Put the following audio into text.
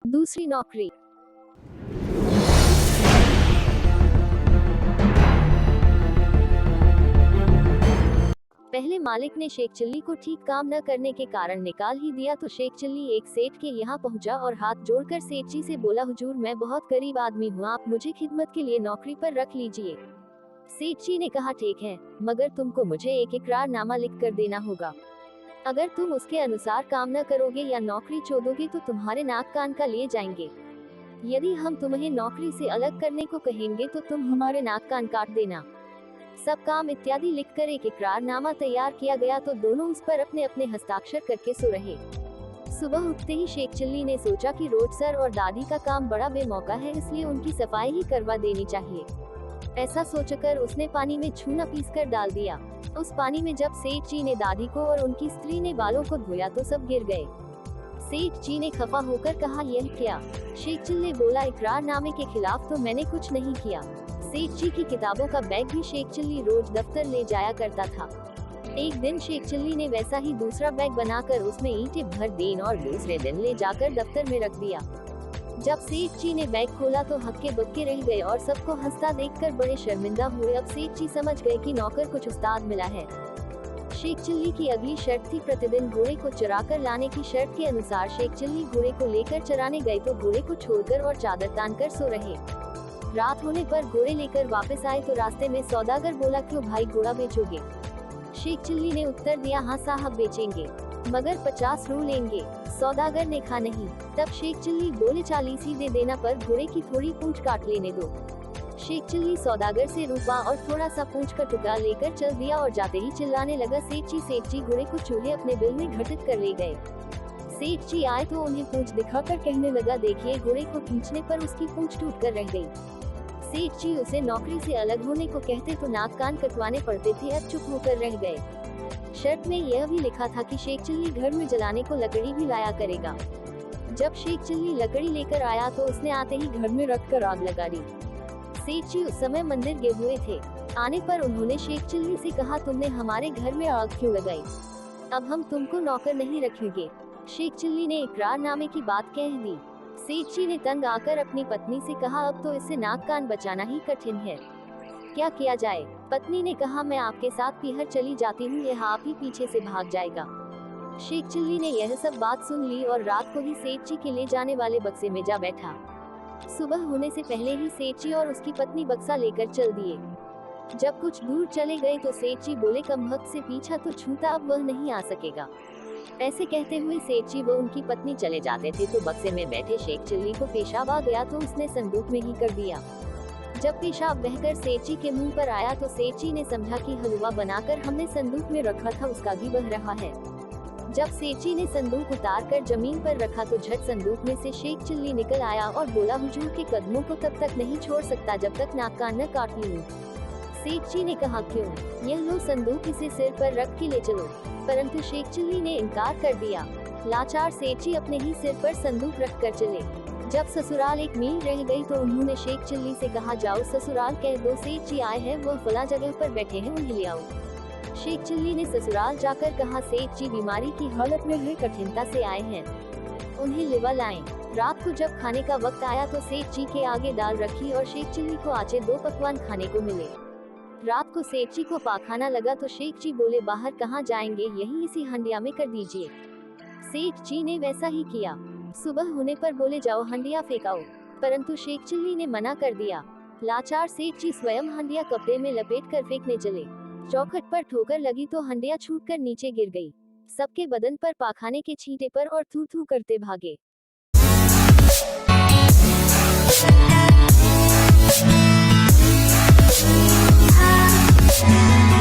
दूसरी नौकरी। पहले मालिक ने शेख चिल्ली को ठीक काम न करने के कारण निकाल ही दिया तो शेख चिल्ली एक सेठ के यहाँ पहुँचा और हाथ जोड़कर सेठ जी से बोला, हुजूर मैं बहुत गरीब आदमी हूँ, आप मुझे खिदमत के लिए नौकरी पर रख लीजिए। सेठ जी ने कहा, ठीक है, मगर तुमको मुझे एक इकरारनामा लिख कर देना होगा। अगर तुम उसके अनुसार काम न करोगे या नौकरी छोड़ोगे तो तुम्हारे नाक कान का लिए जाएंगे। यदि हम तुम्हें नौकरी से अलग करने को कहेंगे तो तुम हमारे नाक कान काट देना। सब काम इत्यादि लिखकर एक इकरारनामा तैयार किया गया तो दोनों उस पर अपने अपने हस्ताक्षर करके सो रहे। सुबह उठते ही शेख चिल्ली ने सोचा कि रोज सर और दादी का काम बड़ा बेमौका है, इसलिए उनकी सफाई ही करवा देनी चाहिए। ऐसा सोचकर उसने पानी में चूना पीसकर डाल दिया। उस पानी में जब सेठ जी ने दादी को और उनकी स्त्री ने बालों को धोया तो सब गिर गए। सेठ जी ने खफा होकर कहा, यह क्या? शेख चिल्ली बोला, इकरारनामे के खिलाफ तो मैंने कुछ नहीं किया। सेठ जी की किताबों का बैग भी शेख चिल्ली रोज दफ्तर ले जाया करता था। एक दिन शेख चिल्ली ने वैसा ही दूसरा बैग बनाकर उसमें ईंटें भर दी और दूसरे दिन ले जाकर दफ्तर में रख दिया। जब सेठ जी ने बैग खोला तो हक्के बक्के रह गए और सबको हंसता देखकर बड़े शर्मिंदा हुए। अब सेठ जी समझ गए कि नौकर कुछ उस्ताद मिला है। शेख चिल्ली की अगली शर्त थी प्रतिदिन घोड़े को चराकर लाने की। शर्त के अनुसार शेख चिल्ली घोड़े को लेकर चराने गए तो घोड़े को छोड़कर और चादर तानकर सो रहे। रात होने पर घोड़े लेकर वापस आए तो रास्ते में सौदागर बोला, क्यों भाई घोड़ा बेचोगे? शेख चिल्ली ने उत्तर दिया, हाँ साहब बेचेंगे, मगर 50 रू लेंगे। सौदागर ने कहा नहीं। तब शेख चिल्ली बोले, 40 ही दे देना, पर घोड़े की थोड़ी पूंछ काट लेने दो। शेख चिल्ली सौदागर से रूपा और थोड़ा सा पूंछ का टुकड़ा लेकर चल दिया और जाते ही चिल्लाने लगा, सेठ जी घोड़े को चूल्हे अपने बिल में घटित कर ले गए। सेठ जी आए तो उन्हें पूंछ दिखाकर कहने लगा, देखिए घोड़े को खींचने पर उसकी पूंछ टूटकर रह गई। सेठ जी उसे नौकरी से अलग होने को कहते तो नाक कान कटवाने पड़ते थे, अब चुप होकर रह गए। शर्त में यह भी लिखा था कि शेख चिल्ली घर में जलाने को लकड़ी भी लाया करेगा। जब शेख चिल्ली लकड़ी लेकर आया तो उसने आते ही घर में रखकर आग लगा दी। सेठ जी उस समय मंदिर गए हुए थे। आने पर उन्होंने शेख चिल्ली से कहा, तुमने हमारे घर में आग क्यों लगाई? अब हम तुमको नौकर नहीं रखेंगे। शेख चिल्ली ने इकरारनामे की बात कह दी। सेठ जी ने तंग आकर अपनी पत्नी से कहा, अब तो इससे नाक कान बचाना ही कठिन है, क्या किया जाए? पत्नी ने कहा, मैं आपके साथ पीहर चली जाती हूँ, यह आप ही पीछे से भाग जाएगा। शेख चिल्ली ने यह सब बात सुन ली और रात को ही सेठ जी के ले जाने वाले बक्से में जा बैठा। सुबह होने से पहले ही सेठ जी और उसकी पत्नी बक्सा लेकर चल दिए। जब कुछ दूर चले गए तो सेठ जी बोले, कमबख्त से पीछा तो छूटा, अब वह नहीं आ सकेगा। ऐसे कहते हुए सेठ जी व उनकी पत्नी चले जाते थे तो बक्से में बैठे शेख चिल्ली को पेशाब आ गया तो उसने संदूक में ही कर दिया। जब पेशाब बहकर सेठ जी के मुंह पर आया तो सेठ जी ने समझा कि हलवा बनाकर हमने संदूक में रखा था उसका भी बह रहा है। जब सेठ जी ने संदूक उतार कर जमीन पर रखा तो झट संदूक में से शेख चिल्ली निकल आया और बोला, हुजूर के कदमों को तब तक नहीं छोड़ सकता जब तक नाक कान न काट लूं। सेठ जी ने कहा, क्यों? यह लो संदूक, इसे सिर पर रख के ले चलो। परंतु शेख चिल्ली ने इनकार कर दिया। लाचार सेठ जी अपने ही सिर पर संदूक रख कर चले। जब ससुराल 1 मील रह गई तो उन्होंने शेख चिल्ली से कहा, जाओ ससुराल कह दो सेठ जी आए हैं, वो फला जगह पर बैठे हैं, उन्हें ले आओ। शेख चिल्ली ने ससुराल जाकर कहा, सेठ जी बीमारी की हालत में है, कठिनता से आए हैं, उन्हें लिवा लाएं। रात को जब खाने का वक्त आया तो सेठ जी के आगे दाल रखी और शेख चिल्ली को आचे 2 पकवान खाने को मिले। रात को सेठ जी को पाखाना लगा तो शेख जी बोले, बाहर कहाँ जाएंगे, यही इसी हंडिया में कर दीजिए। सेठ जी ने वैसा ही किया। सुबह होने पर बोले, जाओ हंडिया फेंकाओ, परंतु शेख चिल्ली ने मना कर दिया। लाचार सेठ जी स्वयं हंडिया कपड़े में लपेट कर फेंकने चले। चौखट पर ठोकर लगी तो हंडिया छूटकर नीचे गिर गई। सबके बदन पर पाखाने के छींटे पर और थू थू करते भागे।